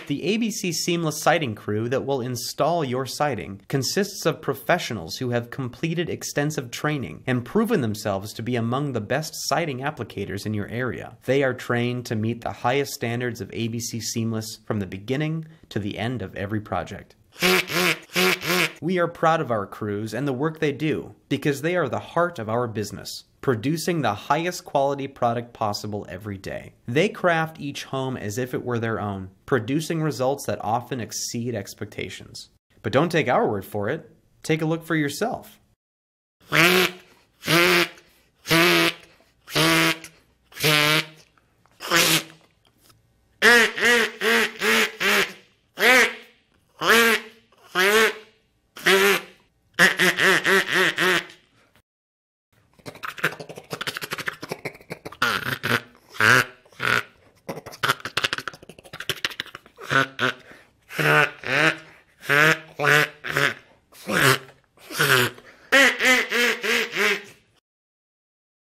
The ABC Seamless Siding crew that will install your siding consists of professionals who have completed extensive training and proven themselves to be among the best siding applicators in your area. They are trained to meet the highest standards of ABC Seamless from the beginning to the end of every project. We are proud of our crews and the work they do because they are the heart of our business, producing the highest quality product possible every day. They craft each home as if it were their own, producing results that often exceed expectations. But don't take our word for it. Take a look for yourself. Ha ha.